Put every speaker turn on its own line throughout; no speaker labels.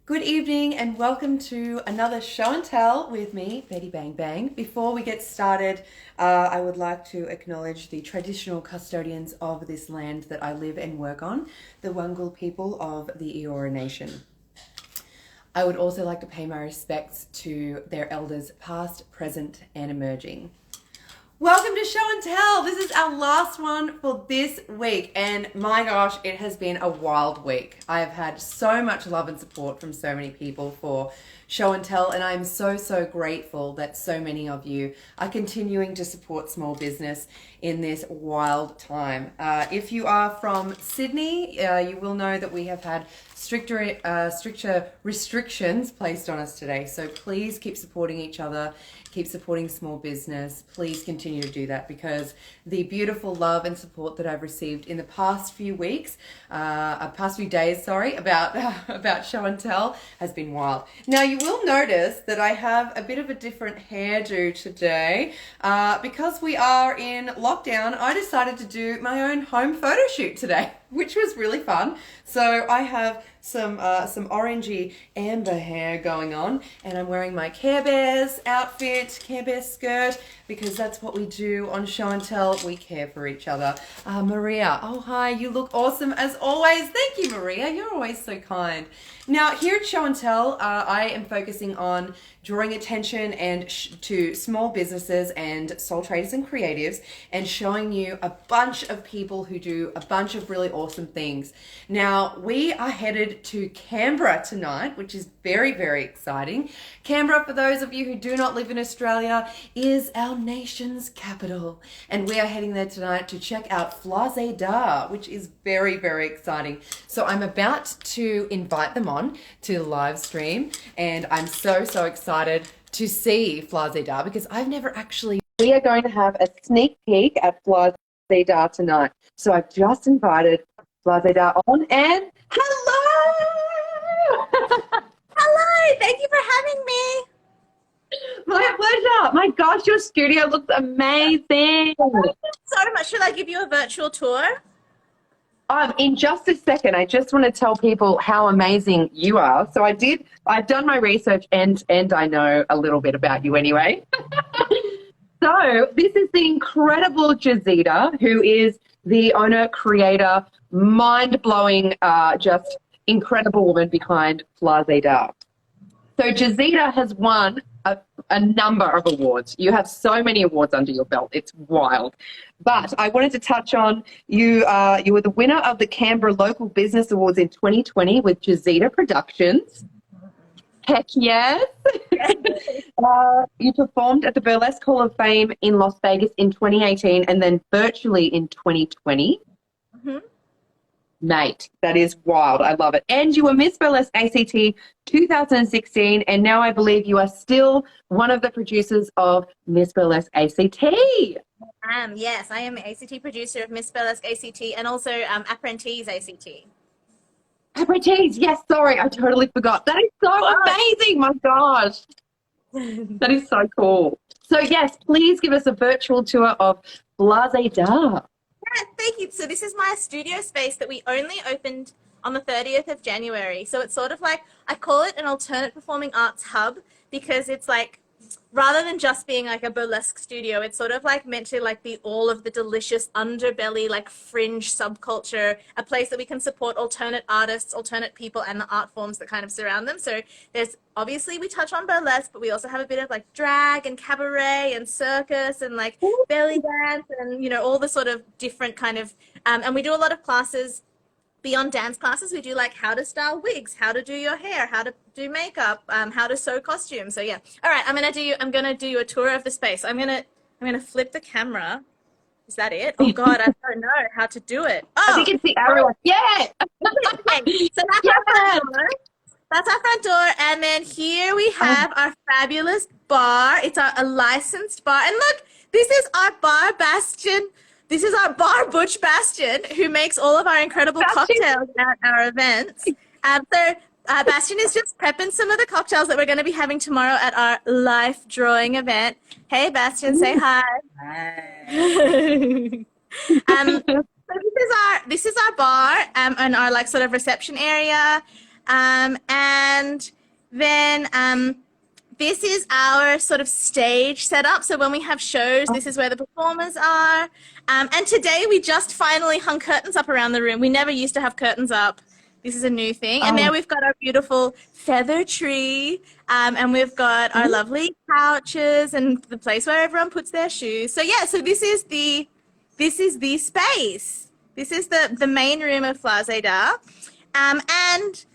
Good evening and welcome to another show and tell with me, Bettie Bang Bang. Before we get started, I would like to acknowledge the traditional custodians of this land that I live and work on, the Wangal people of the Eora Nation. I would also like to pay my respects to their elders past, present and emerging. Welcome to Show and Tell. This is our last one for this week, and my gosh, it has been a wild week. I have had so much love and support from so many people for Show and Tell, and I'm so grateful that so many of you are continuing to support small business in this wild time. If you are from Sydney, you will know that we have had stricter restrictions placed on us today. So please keep supporting each other, keep supporting small business. Please continue to do that because the beautiful love and support that I've received in the past few weeks, past few days, about Show and Tell has been wild. Now you will notice that I have a bit of a different hairdo today because we are in lockdown. I decided to do my own home photo shoot today, which was really fun. So I have some orangey amber hair going on, and I'm wearing my Care Bears outfit, Care Bears skirt, because that's what we do on Show and Tell. We care for each other. Maria, oh hi, you look awesome as always. Thank you, Maria. You're always so kind. Now here at Show and Tell, I am focusing on drawing attention to small businesses and sole traders and creatives, and showing you a bunch of people who do a bunch of really awesome things. Now we are headed to Canberra tonight, which is very exciting. Canberra, for those of you who do not live in Australia, is our nation's capital, and we are heading there tonight to check out Flazéda, which is very exciting. So I'm about to invite them on to the live stream, and I'm so excited to see Flazéda because I've never actually. We are going to have a sneak peek at Flazéda tonight. So I've just invited Flazéda on, and hello!
Hello, thank you for having me.
My pleasure. My gosh, your studio looks amazing.
So much. Should I give you a virtual tour?
In just a second, I just want to tell people how amazing you are. So I've done my research and I know a little bit about you anyway. So this is the incredible Jazita, who is the owner, creator, mind-blowing, just incredible woman behind Flazéda. So Jazita has won a number of awards. You have so many awards under your belt. It's wild. But I wanted to touch on you were the winner of the Canberra Local Business Awards in 2020 with Jazita Productions. Heck yes. You performed at the Burlesque Hall of Fame in Las Vegas in 2018 and then virtually in 2020.
Mm-hmm.
Mate, that is wild. I love it. And you were Miss Burlesque ACT 2016, and now I believe you are still one of the producers of Miss Burlesque ACT.
Yes, I am the ACT producer of Miss Burlesque ACT and also Apprentice ACT.
Apprentice, yes, sorry, I totally forgot. That is so amazing, my gosh. That is so cool. So yes, please give us a virtual tour of Flazéda.
Yeah, thank you. So this is my studio space that we only opened on the 30th of January. So it's sort of like, I call it an alternate performing arts hub because it's like, rather than just being like a burlesque studio, it's sort of like meant to like be all of the delicious underbelly, like fringe subculture, a place that we can support alternate artists, alternate people, and the art forms that kind of surround them. So there's obviously we touch on burlesque, but we also have a bit of like drag and cabaret and circus and like belly dance and, you know, all the sort of different kind of, and we do a lot of classes. Beyond dance classes, we do like how to style wigs, how to do your hair, how to do makeup, how to sew costumes. So yeah. All right, I'm gonna do you a tour of the space. I'm gonna flip the camera. Is that it? Oh God, I don't know how to do it. Oh,
I think it's the arrow. Yeah.
Okay. So that's our front door. That's our front door, and then here we have our fabulous bar. It's a licensed bar, and look, this is our bar Bastion. This is our bar Butch Bastion, who makes all of our incredible cocktails at our events. Bastion is just prepping some of the cocktails that we're going to be having tomorrow at our life drawing event. Hey, Bastion, say hi.
Hi.
So this is our bar and our like sort of reception area. And then this is our sort of stage setup. So when we have shows, this is where the performers are. And today we just finally hung curtains up around the room. We never used to have curtains up. This is a new thing. And there we've got our beautiful feather tree. And we've got our lovely couches and the place where everyone puts their shoes. So yeah, so this is the space. This is the main room of Flazéda. And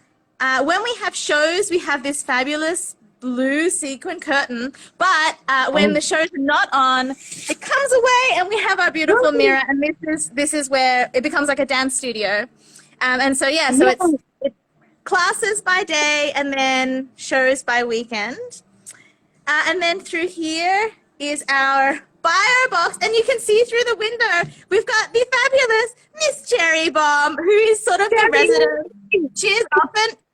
when we have shows, we have this fabulous blue sequin curtain, but when the shows are not on, it comes away and we have our beautiful mirror, and this is where it becomes like a dance studio. And so yeah, so it's classes by day and then shows by weekend. And then through here is our bio box, and you can see through the window we've got the fabulous Miss Cherry Bomb, who is sort of the resident. She is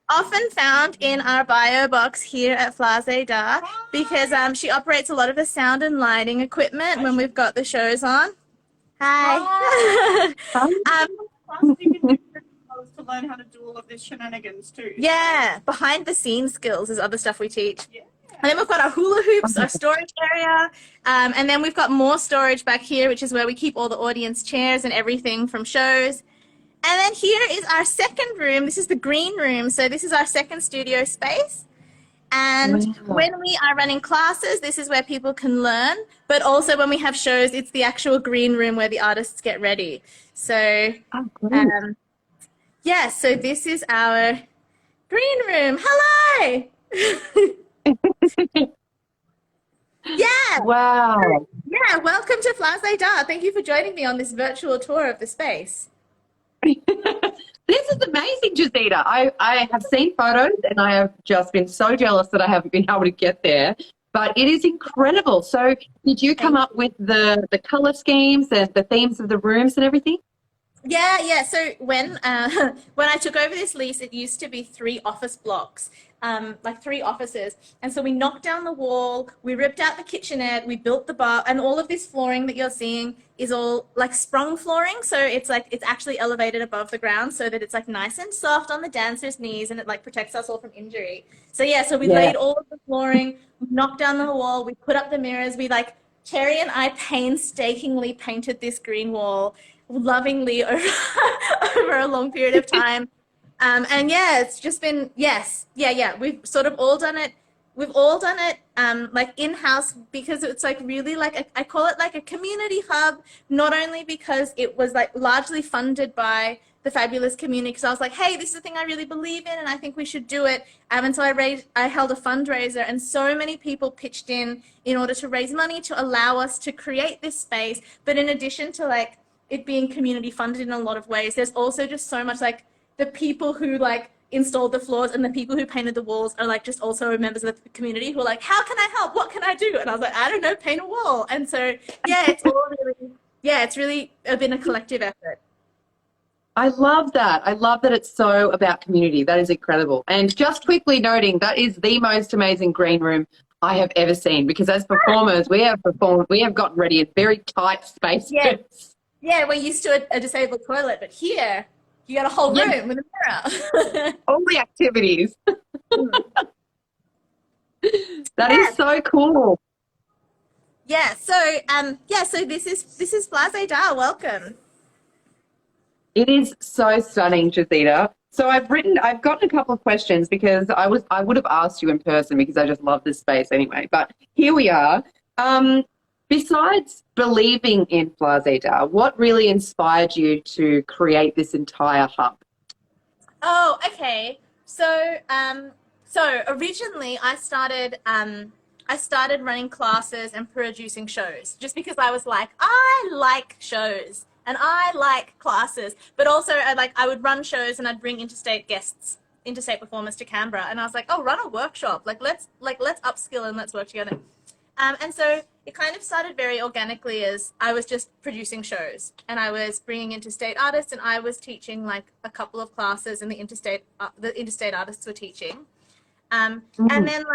often found in our bio box here at Flazéda because she operates a lot of the sound and lighting equipment when we've got the shows on. Hi.
To learn how to do all of this shenanigans too.
Yeah, behind the scenes skills is other stuff we teach. Yeah. And then we've got our hula hoops, our storage area, and then we've got more storage back here, which is where we keep all the audience chairs and everything from shows. And then here is our second room. This is the green room. So this is our second studio space. And when we are running classes, this is where people can learn. But also when we have shows, it's the actual green room where the artists get ready. So, yeah, so this is our green room. Hello! Yeah.
Wow.
Yeah, welcome to Flazéda. Thank you for joining me on this virtual tour of the space.
This is amazing, Jazita. I have seen photos and I have just been so jealous that I haven't been able to get there. But it is incredible. So did you come up with the color schemes and the themes of the rooms and everything?
Yeah. So when I took over this lease, it used to be 3 office blocks, like 3 offices. And so we knocked down the wall, we ripped out the kitchenette, we built the bar, and all of this flooring that you're seeing is all like sprung flooring. So it's like, it's actually elevated above the ground so that it's like nice and soft on the dancers' knees, and it like protects us all from injury. So yeah, so we laid all of the flooring, we knocked down the wall, we put up the mirrors, we like, Cherry and I painstakingly painted this green wall lovingly over, over a long period of time. And yeah, it's just been, we've sort of all done it. We've all done it like in-house because it's like really like, I call it like a community hub, not only because it was like largely funded by the fabulous community, because I was like, hey, this is the thing I really believe in and I think we should do it. And so I held a fundraiser, and so many people pitched in order to raise money to allow us to create this space. But in addition to like it being community funded in a lot of ways, there's also just so much like the people who like installed the floors and the people who painted the walls are like just also members of the community who are like, how can I help? What can I do? And I was like, I don't know, paint a wall. And so, yeah, it's all really, it's really been a collective effort.
I love that. I love that it's so about community. That is incredible. And just quickly noting, that is the most amazing green room I have ever seen, because as performers, we have gotten ready in very tight spaces.
Yeah, we're used to a disabled toilet, but here you got a whole room with a mirror.
All the activities. That is so cool.
Yeah. So so this is Flazéda. Welcome.
It is so stunning, Jazita. So I've gotten a couple of questions because I would have asked you in person because I just love this space anyway. But here we are. Besides believing in Flazéda, what really inspired you to create this entire hub?
Oh, okay. So originally I started running classes and producing shows just because I was like, I like shows and I like classes, but also I would run shows and I'd bring interstate performers to Canberra, and I was like, oh, run a workshop, let's upskill and let's work together. And so it kind of started very organically as I was just producing shows and I was bringing interstate artists, and I was teaching like a couple of classes, and the interstate artists were teaching. And then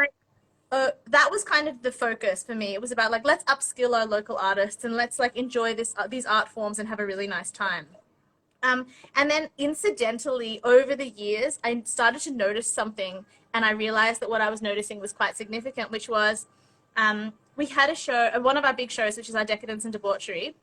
that was kind of the focus for me. It was about like, let's upskill our local artists and let's like enjoy these art forms and have a really nice time. And then incidentally, over the years, I started to notice something, and I realized that what I was noticing was quite significant, which was we had a show, one of our big shows, which is our Decadence and Debauchery.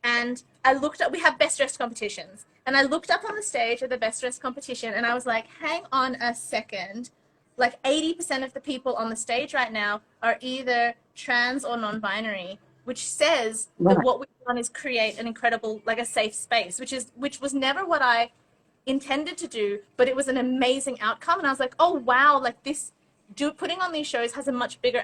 And I looked up, we have best dressed competitions. And I looked up on the stage at the best dressed competition, and I was like, hang on a second. Like 80% of the people on the stage right now are either trans or non-binary, which says that what we've done is create an incredible, like a safe space, which was never what I intended to do, but it was an amazing outcome. And I was like, oh wow, like putting on these shows has a much bigger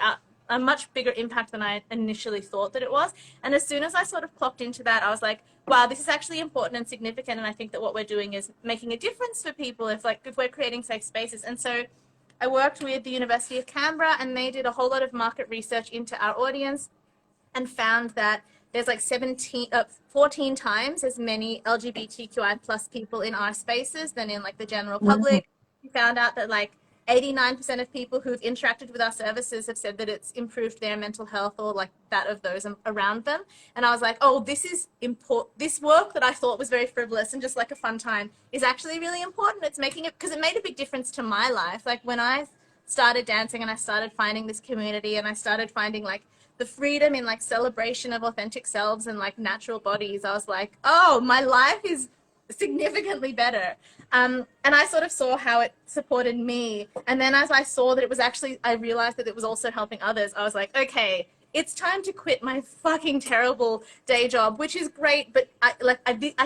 impact than I initially thought that it was. And as soon as I sort of clocked into that, I was like, wow, this is actually important and significant. And I think that what we're doing is making a difference for people if we're creating safe spaces. And so I worked with the University of Canberra, and they did a whole lot of market research into our audience and found that there's like 14 times as many LGBTQI plus people in our spaces than in like the general public. We found out that like 89% of people who've interacted with our services have said that it's improved their mental health or like that of those around them. And I was like, oh, this is important. This work that I thought was very frivolous and just like a fun time is actually really important. It's making it, because it made a big difference to my life. Like when I started dancing and I started finding this community and I started finding like the freedom in like celebration of authentic selves and like natural bodies, I was like, oh, my life is significantly better. And I sort of saw how it supported me. And then as I saw that it was actually, I realized that it was also helping others. I was like, okay, it's time to quit my fucking terrible day job, which is great, but I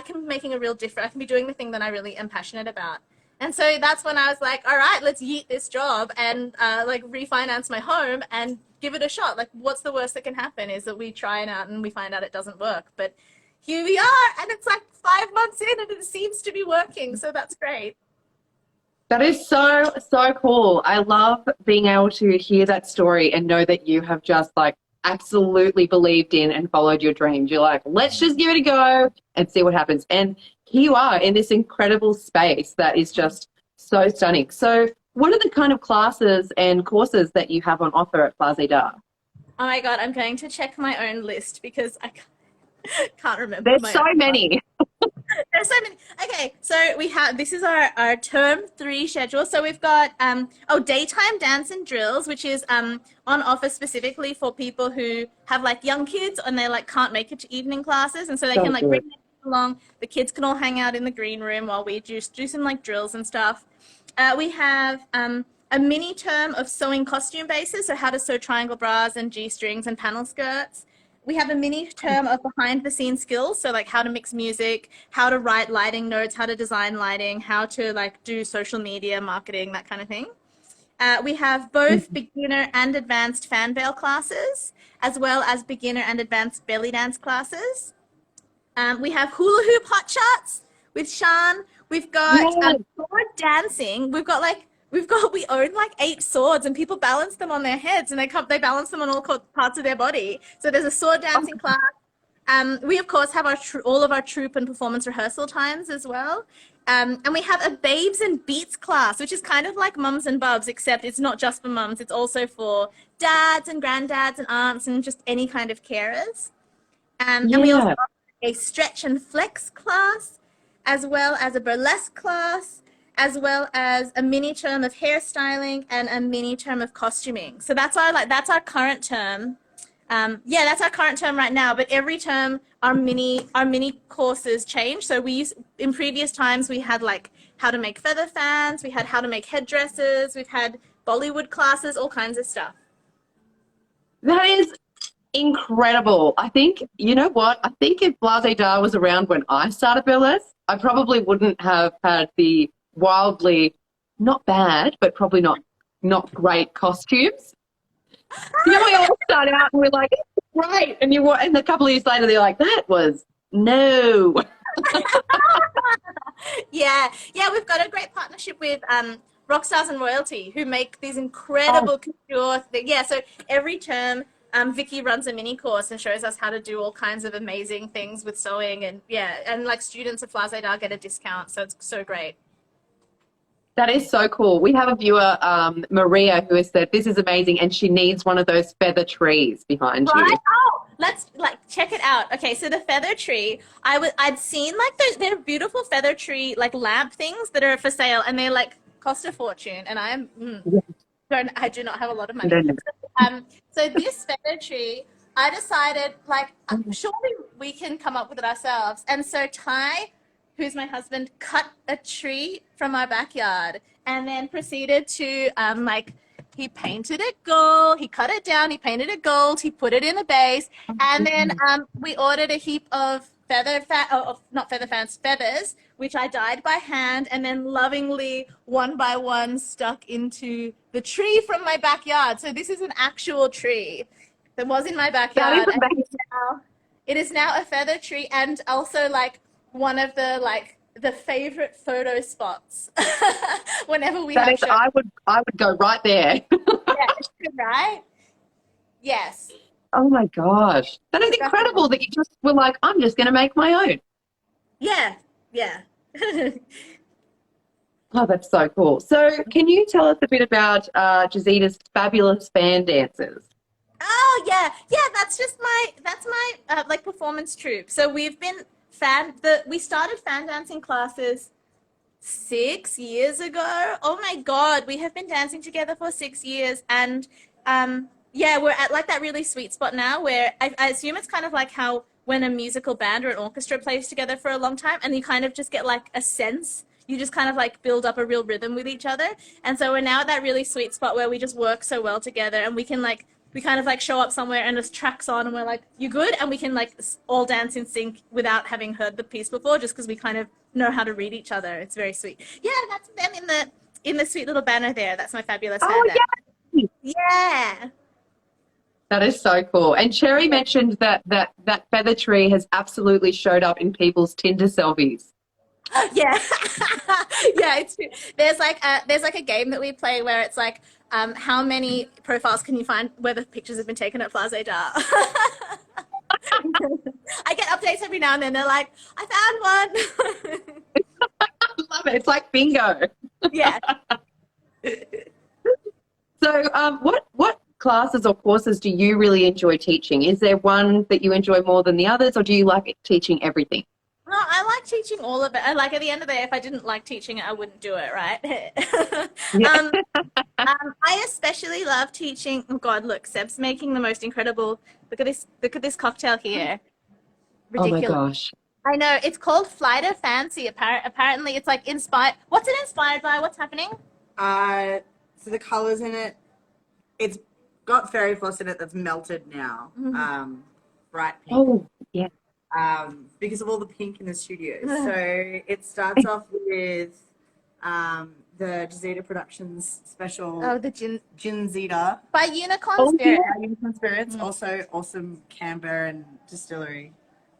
can be making a real difference. I can be doing the thing that I really am passionate about. And so that's when I was like, all right, let's yeet this job and like refinance my home and give it a shot. Like, what's the worst that can happen is that we try it out and we find out it doesn't work. But here we are, and it's like 5 months in and it seems to be working. So that's great.
That is so, so cool. I love being able to hear that story and know that you have just like absolutely believed in and followed your dreams. You're like, let's just give it a go and see what happens. And here you are in this incredible space that is just so stunning. So what are the kind of classes and courses that you have on offer at Flazéda?
Oh my God, I'm going to check my own list because I can't remember.
There's so many.
There's so many. Okay, so we have, this is our term 3 schedule. So we've got daytime dance and drills, which is on offer specifically for people who have like young kids and they like can't make it to evening classes, and so they can like bring them along. The kids can all hang out in the green room while we do some like drills and stuff. We have a mini term of sewing costume bases, so how to sew triangle bras and G-strings and panel skirts. We have a mini term of behind the scenes skills, so like how to mix music, how to write lighting notes, how to design lighting, how to like do social media marketing, that kind of thing. We have both beginner and advanced fan veil classes, as well as beginner and advanced belly dance classes. We have hula hoop hot charts with Sean. We've got sword dancing. We own like 8 swords, and people balance them on their heads, and they balance them on all parts of their body. So there's a sword dancing class. We of course have all of our troupe and performance rehearsal times as well. And we have a babes and beats class, which is kind of like mums and bubs, except it's not just for mums. It's also for dads and granddads and aunts and just any kind of carers. And we also have a stretch and flex class, as well as a burlesque class, as well as a mini term of hairstyling and a mini term of costuming. So that's our current term. That's our current term right now, but every term our mini courses change. So in previous times we had like how to make feather fans, we had how to make headdresses, we've had Bollywood classes, all kinds of stuff.
That is incredible. I think, you know what? I think if Flazéda was around when I started burlesque, I probably wouldn't have had the wildly, not bad, but probably not great costumes. You know, we all start out and we're like, right, and a couple of years later they're like, that was no.
Yeah, we've got a great partnership with Rockstars and Royalty, who make these incredible couture things. Yeah, so every term Vicky runs a mini course and shows us how to do all kinds of amazing things with sewing, and like students of Flazéda get a discount, so it's so great.
That is so cool. We have a viewer, Maria, who has said this is amazing and she needs one of those feather trees behind you.
Oh, let's like check it out. Okay, so the feather tree, I'd seen like they're beautiful feather tree like lamp things that are for sale, and they like cost a fortune, and I do not have a lot of money.
No, no.
So this feather tree, I decided like surely we can come up with it ourselves, and so Ty, who's my husband, cut a tree from our backyard, and then proceeded to like he painted it gold. He cut it down. He painted it gold. He put it in a base, and then we ordered a heap of not feather fans, feathers, which I dyed by hand, and then lovingly one by one stuck into the tree from my backyard. So this is an actual tree that was in my backyard.
That is amazing.
It is now a feather tree, and also like one of the like the favorite photo spots whenever we have shows.
I would go right there.
Yeah, right? Yes.
Oh my gosh. That is incredible that you just were like, I'm just going to make my own.
Yeah. Yeah.
Oh, that's so cool. So can you tell us a bit about Jazita's fabulous fan dances?
Oh yeah. Yeah, that's my like performance troupe. So we've been we started fan dancing classes 6 years ago. Oh my God, we have been dancing together for 6 years, and yeah, we're at like that really sweet spot now where I assume it's kind of like how when a musical band or an orchestra plays together for a long time, and you kind of just get like a sense, you just kind of like build up a real rhythm with each other. And so we're now at that really sweet spot where we just work so well together, and we can like we kind of like show up somewhere and this track's on and we're like, you good? And we can like all dance in sync without having heard the piece before, just because we kind of know how to read each other. It's very sweet. Yeah, that's them in the sweet little banner there. That's my fabulous fan dance. Yeah.
That is so cool. And Cherry mentioned that feather tree has absolutely showed up in people's Tinder selfies.
Yeah. Yeah, it's true. There's like a game that we play where it's like how many profiles can you find where the pictures have been taken at Flazéda? I get updates every now and then. They're like, I found one.
I love it. It's like bingo.
Yeah.
So what classes or courses do you really enjoy teaching? Is there one that you enjoy more than the others, or do you like teaching everything?
No, I like teaching all of it. I like at the end of the day, if I didn't like teaching it, I wouldn't do it, right?
Yeah.
I especially love teaching. Oh God, look, Seb's making the most incredible. Look at this cocktail here. Ridiculous.
Oh my gosh.
I know, it's called Flight of Fancy. Apparently, it's like inspired. What's it inspired by? What's happening?
So the colors in it, it's got fairy floss in it that's melted now. Bright pink.
Oh yeah.
Because of all the pink in the studio. So it starts off with the Jazita Productions special.
Oh, the
Jazita.
by Unicorn Spirit.
Yeah, Unicorn Spirits. Also awesome Canberra and distillery.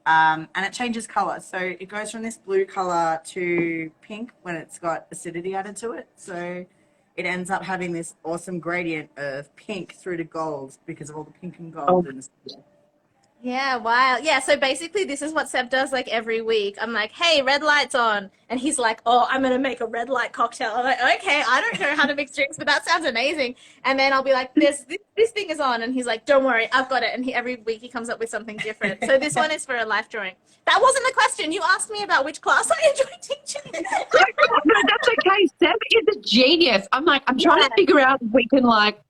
And it changes color. So it goes from this blue color to pink when it's got acidity added to it. So it ends up having this awesome gradient of pink through to gold because of all the pink and gold in the studio.
Yeah, wow. Yeah, so basically this is what Seb does like every week. I'm like, hey, red light's on. And he's like, oh, I'm going to make a red light cocktail. I'm like, okay, I don't know how to mix drinks, but that sounds amazing. And then I'll be like, this thing is on. And he's like, don't worry, I've got it. And every week he comes up with something different. So this one is for a life drawing. That wasn't the question. You asked me about which class I enjoy teaching.
No, that's okay. Seb is a genius. I'm trying to figure out if we can like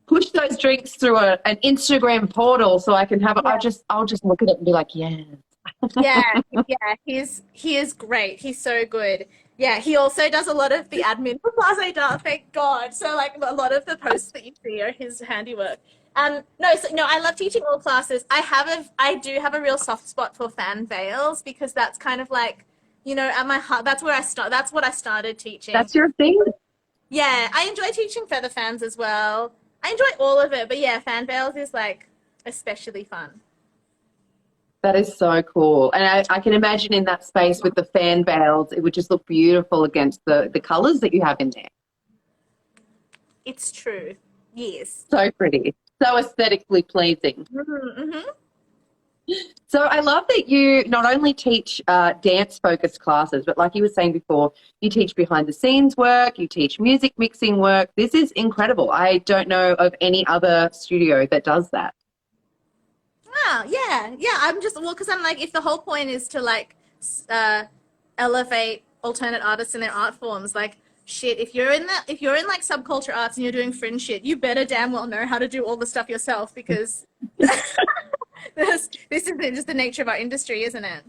push those drinks through an Instagram portal so I can have it.
Yeah.
I'll just look at it and be like, yes.
Yeah, he is great. He's so good. Yeah, he also does a lot of the admin for Flazéda, thank God. So like a lot of the posts that you see are his handiwork. No, I love teaching all classes. I do have a real soft spot for fan veils because that's kind of like, you know, at my heart, that's what I started teaching.
That's your thing?
Yeah, I enjoy teaching feather fans as well. I enjoy all of it, but yeah, fan veils is like especially fun.
That is so cool. And I can imagine in that space with the fan veils, it would just look beautiful against the colors that you have in there.
It's true. Yes.
So pretty. So aesthetically pleasing.
Mm-hmm.
So I love that you not only teach dance-focused classes, but like you were saying before, you teach behind-the-scenes work, you teach music mixing work. This is incredible. I don't know of any other studio that does that.
Oh, yeah. I'm just, well, because I'm like, if the whole point is to like elevate alternate artists in their art forms, like, shit, if you're in like subculture arts and you're doing fringe shit, you better damn well know how to do all the stuff yourself because this is just the nature of our industry, isn't it?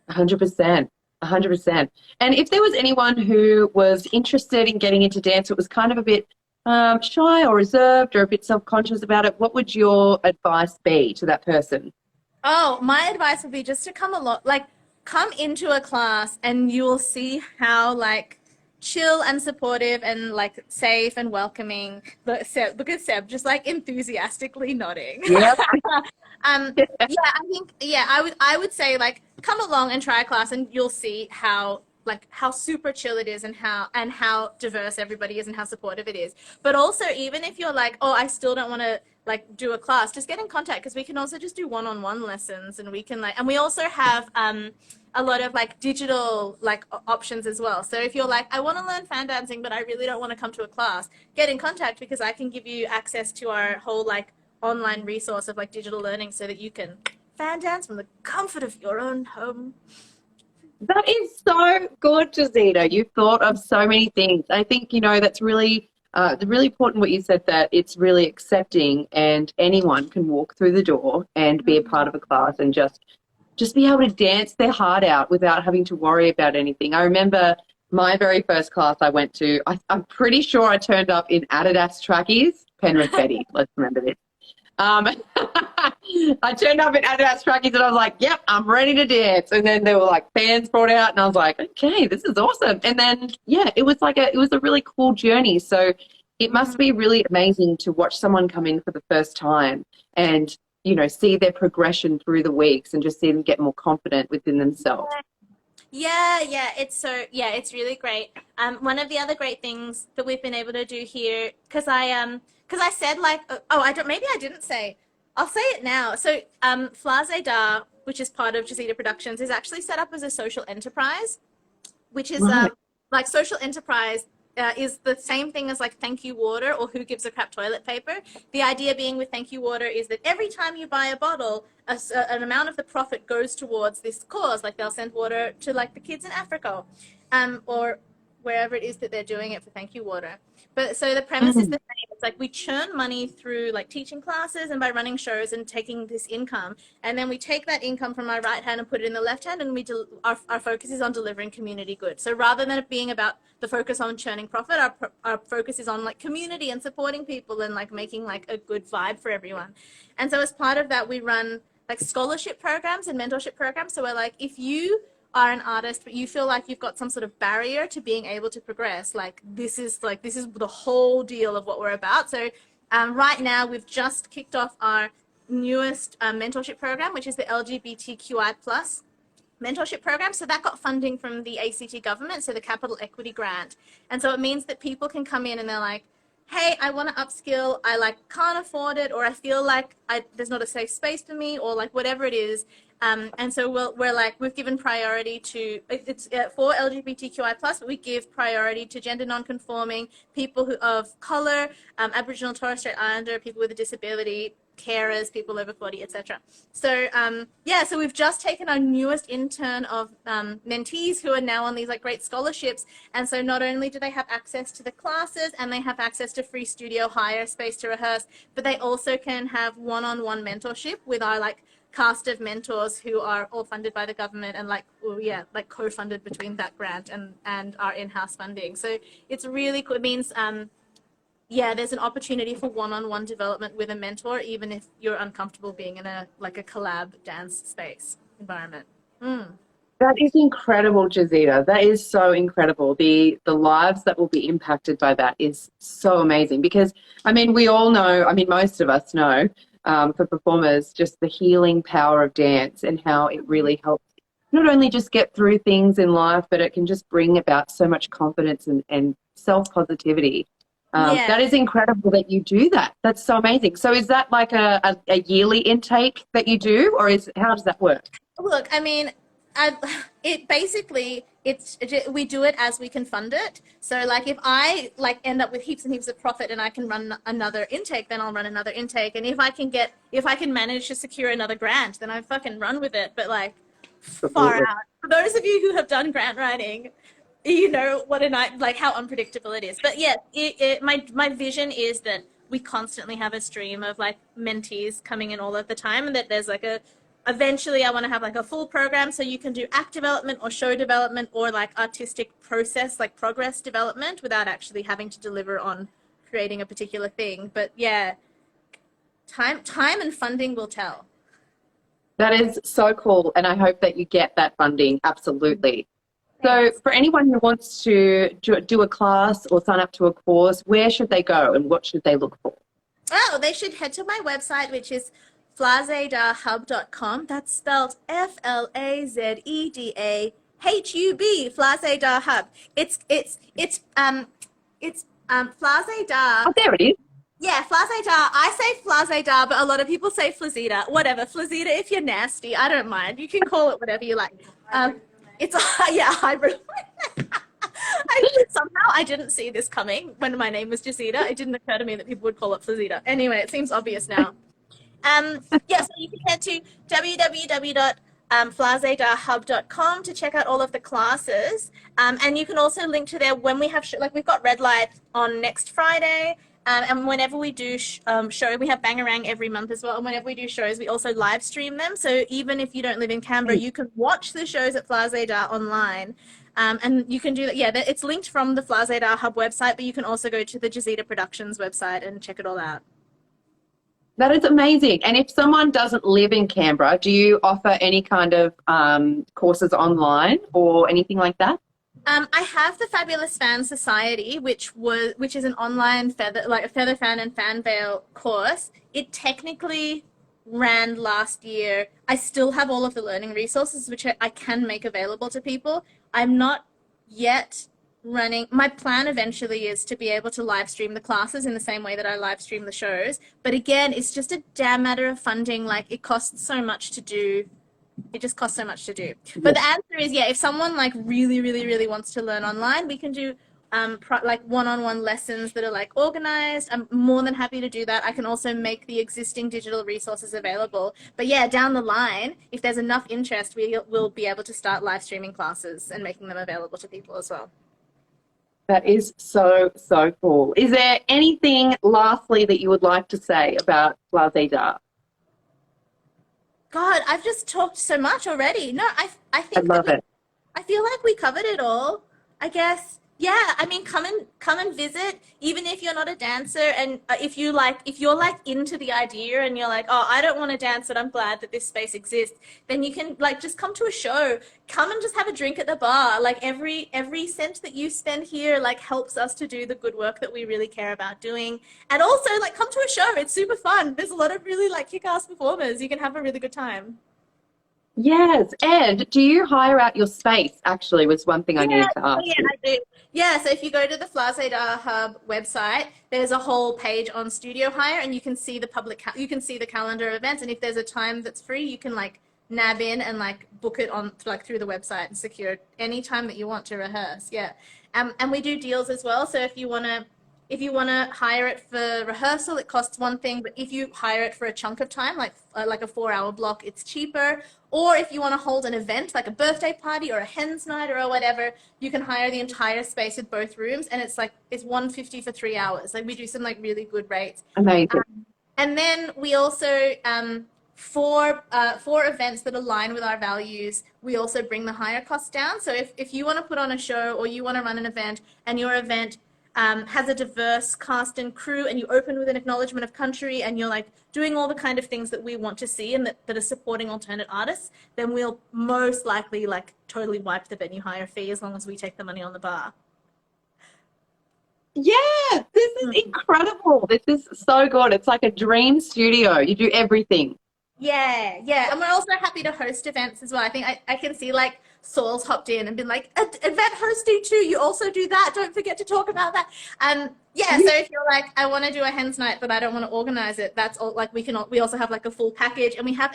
100%. 100%. And if there was anyone who was interested in getting into dance, it was kind of a bit shy or reserved or a bit self-conscious about it, what would your advice be to that person?
Oh, my advice would be just to come along, like come into a class and you'll see how like chill and supportive and like safe and welcoming. Look at Seb just like enthusiastically nodding.
Yeah.
Yeah, I would say like come along and try a class and you'll see how super chill it is and how diverse everybody is and how supportive it is. But also even if you're like, oh, I still don't want to like do a class, just get in contact because we can also just do one-on-one lessons and we can like, and we also have a lot of like digital like options as well. So if you're like, I want to learn fan dancing but I really don't want to come to a class, get in contact because I can give you access to our whole like online resource of like digital learning so that you can fan dance from the comfort of your own home.
That is so good, Jazita. You've thought of so many things. I think, that's really important what you said, that it's really accepting and anyone can walk through the door and be a part of a class and just be able to dance their heart out without having to worry about anything. I remember my very first class I went to, I'm pretty sure I turned up in Adidas trackies, Penrith Betty, let's remember this. I turned up in Adidas trackies and I was like, yep, I'm ready to dance. And then there were like fans brought out and I was like, okay, this is awesome. And then, yeah, it was a really cool journey. So it must be really amazing to watch someone come in for the first time and, see their progression through the weeks and just see them get more confident within themselves.
It's really great. One of the other great things that we've been able to do here, because I said like, maybe I didn't say, I'll say it now. So, Flazéda, which is part of Jazita Productions, is actually set up as a social enterprise, which is
Right.
like social enterprise. Is the same thing as like Thank You Water or Who Gives a Crap toilet paper. The idea being with Thank You Water is that every time you buy a bottle, an amount of the profit goes towards this cause. Like they'll send water to like the kids in Africa, or wherever it is that they're doing it for Thank You Water. But so the premise is the same. It's like we churn money through like teaching classes and by running shows and taking this income. And then we take that income from my right hand and put it in the left hand and our focus is on delivering community good. So rather than it being about the focus on churning profit, our focus is on like community and supporting people and like making like a good vibe for everyone. And so as part of that, we run like scholarship programs and mentorship programs. So we're like, if you are an artist but you feel like you've got some sort of barrier to being able to progress, like this is the whole deal of what we're about. So right now we've just kicked off our newest mentorship program, which is the LGBTQI plus mentorship program. So that got funding from the ACT government, so the Capital Equity Grant. And so it means that people can come in and they're like, hey, I want to upskill, I like can't afford it, or I feel like there's not a safe space for me, or like whatever it is. And so we've given priority to, it's for LGBTQI+, but we give priority to gender non-conforming, people of color, Aboriginal Torres Strait Islander, people with a disability, carers, people over 40, etc. So so we've just taken our newest intern of mentees who are now on these like great scholarships, and so not only do they have access to the classes and they have access to free studio hire space to rehearse, but they also can have one-on-one mentorship with our like cast of mentors who are all funded by the government and like co-funded between that grant and our in-house funding. So it's really cool. It means there's an opportunity for one-on-one development with a mentor, even if you're uncomfortable being in a collab dance space environment.
That is incredible, Jazita. That is so incredible. The lives that will be impacted by that is so amazing because, we all know, most of us know, for performers, just the healing power of dance and how it really helps not only just get through things in life, but it can just bring about so much confidence and self-positivity. That is incredible that you do that. That's so amazing. So is that like a yearly intake that you do, or how does that work?
Look, It basically we do it as we can fund it. So like if I like end up with heaps and heaps of profit and I can run another intake, then I'll run another intake. And if I can manage to secure another grant, then I fucking run with it. But like far
Absolutely.
out. For those of you who have done grant writing, you know what a night like how unpredictable it is. But yeah, my vision is that we constantly have a stream of like mentees coming in all of the time, and that there's like a eventually I want to have like a full program so you can do act development or show development or like artistic process like progress development without actually having to deliver on creating a particular thing. But yeah, time and funding will tell.
That is so cool. And I hope that you get that funding. Absolutely. So for anyone who wants to do a class or sign up to a course, where should they go and what should they look for?
Oh, they should head to my website, which is flazedahub.com. That's spelled FLAZEDAHUB. Flazeda Hub. It's Flazeda.
Oh, there it is.
Yeah, Flazéda. I say Flazéda, but a lot of people say Flazéda. Whatever, Flazéda. If you're nasty, I don't mind. You can call it whatever you like. It's yeah, hybrid. Somehow I didn't see this coming when my name was Jazita. It didn't occur to me that people would call it Flazéda. Anyway, it seems obvious now. Yeah, so you can head to www.flazedahub.com to check out all of the classes. And you can also link to there when we have, like we've got Red Light on next Friday. And whenever we do show, we have Bangarang every month as well. And whenever we do shows, we also live stream them. So even if you don't live in Canberra, you can watch the shows at Flazéda online. And you can do that. Yeah, it's linked from the Flazéda Hub website, but you can also go to the Jazita Productions website and check it all out.
That is amazing. And if someone doesn't live in Canberra, do you offer any kind of courses online or anything like that?
I have the Fabulous Fan Society, which is an online feather fan and fan veil course. It technically ran last year. I still have all of the learning resources, which I can make available to people. I'm not yet running. My plan eventually is to be able to live stream the classes in the same way that I live stream the shows. But again, it's just a damn matter of funding. Like it costs so much to do. It just costs so much to do. But the answer is, yeah, if someone like really, really, really wants to learn online, we can do like one-on-one lessons that are like organized. I'm more than happy to do that. I can also make the existing digital resources available. But yeah, down the line, if there's enough interest, we'll be able to start live streaming classes and making them available to people as well.
That is so, so cool. Is there anything lastly that you would like to say about Flazéda?
God, I've just talked so much already. No, I think
I love it.
I feel like we covered it all. I guess. Yeah, I mean, come and visit, even if you're not a dancer, and if you're like into the idea, and you're like, oh, I don't want to dance, but I'm glad that this space exists. Then you can like just come to a show, come and just have a drink at the bar. Like every cent that you spend here, like helps us to do the good work that we really care about doing. And also, like, come to a show. It's super fun. There's a lot of really like kick-ass performers. You can have a really good time.
Yes. And do you hire out your space, actually, was one thing I needed to ask
Yeah,
you.
I do. Yeah, so if you go to the Flazéda Hub website, there's a whole page on studio hire, and you can see the you can see the calendar of events, and if there's a time that's free, you can like nab in and like book it on like through the website and secure any time that you want to rehearse. Yeah, and we do deals as well. So if you wanna hire it for rehearsal, it costs one thing, but if you hire it for a chunk of time, like a 4-hour block, it's cheaper. Or if you want to hold an event, like a birthday party or a hen's night or whatever, you can hire the entire space with both rooms, and it's $150 for 3 hours. Like we do some like really good rates.
Amazing.
And then we also for events that align with our values, we also bring the hire costs down. So if you want to put on a show or you want to run an event and your event has a diverse cast and crew, and you open with an acknowledgement of country, and you're like doing all the kind of things that we want to see and that are supporting alternate artists, then we'll most likely like totally wipe the venue hire fee as long as we take the money on the bar.
Yeah, this is incredible. This is so good. It's like a dream studio. You do everything.
Yeah, yeah. And we're also happy to host events as well. I think I can see like Saul's hopped in and been like, event hosting too, you also do that. Don't forget to talk about that. Yeah, so if you're like, I want to do a hen's night, but I don't want to organize it, that's all. Like we also have like a full package, and we have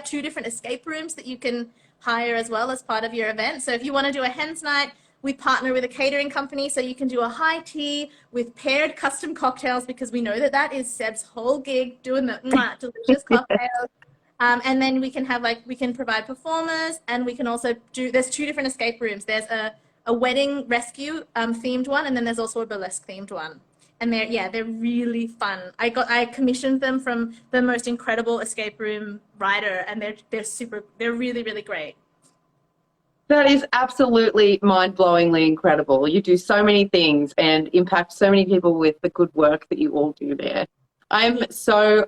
2 different escape rooms that you can hire as well as part of your event. So if you want to do a hens night, we partner with a catering company, so you can do a high tea with paired custom cocktails, because we know that that is Seb's whole gig, doing the delicious cocktails. And then we can have we can provide performers, and we can also there's 2 different escape rooms. There's a wedding rescue themed one, and then there's also a burlesque themed one. And they're really fun. I commissioned them from the most incredible escape room writer, and they're really, really great.
That is absolutely mind-blowingly incredible. You do so many things and impact so many people with the good work that you all do there. I'm so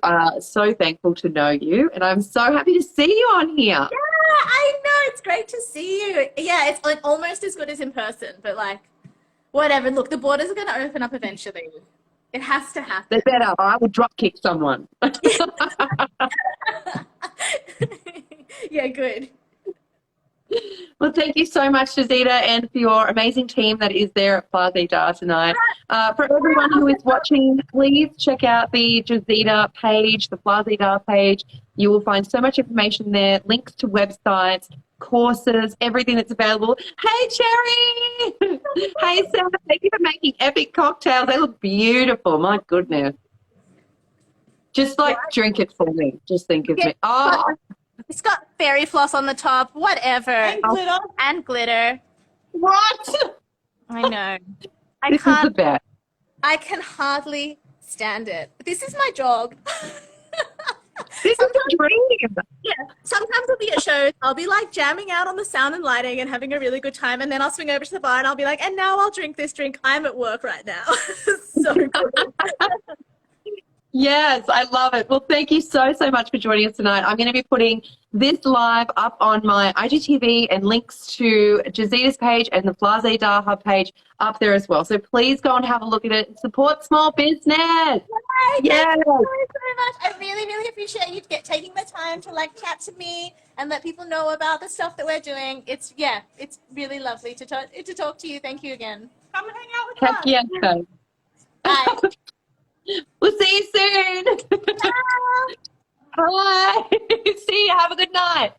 thankful to know you, and I'm so happy to see you on here.
Yeah, I know. It's great to see you. Yeah, it's like almost as good as in person, but whatever. Look, the borders are going to open up eventually. It has to happen.
They better. I will drop kick someone.
Yeah, good.
Well, thank you so much, Jazita, and for your amazing team that is there at Flazéda tonight. For everyone who is watching, please check out the Jazita page, the Flazéda page. You will find so much information there, links to websites, courses, everything that's available. Hey, Cherry! Hey, Sam, thank you for making epic cocktails. They look beautiful. My goodness. Just drink it for me. Just think of it. Oh.
It's got fairy floss on the top, whatever.
And glitter.
And glitter.
What?
I know.
This is the best.
I can hardly stand it. This is my job.
This is a dream.
Yeah. Sometimes I'll be at shows, I'll be jamming out on the sound and lighting and having a really good time, and then I'll swing over to the bar and I'll be like, and now I'll drink this drink. I'm at work right now. So cool.
Yes, I love it. Well, thank you so much for joining us tonight. I'm going to be putting this live up on my IGTV and links to Jazita's page and the Flazéda Hub page up there as well. So please go and have a look at it and support small business.
Yay,
yes.
Thank you so much. I really, really appreciate you taking the time to chat to me and let people know about the stuff that we're doing. It's really lovely to talk to you. Thank you again.
Come and hang out with us.
Heck yes.
Bye.
We'll see you soon. Bye. See you. Have a good night.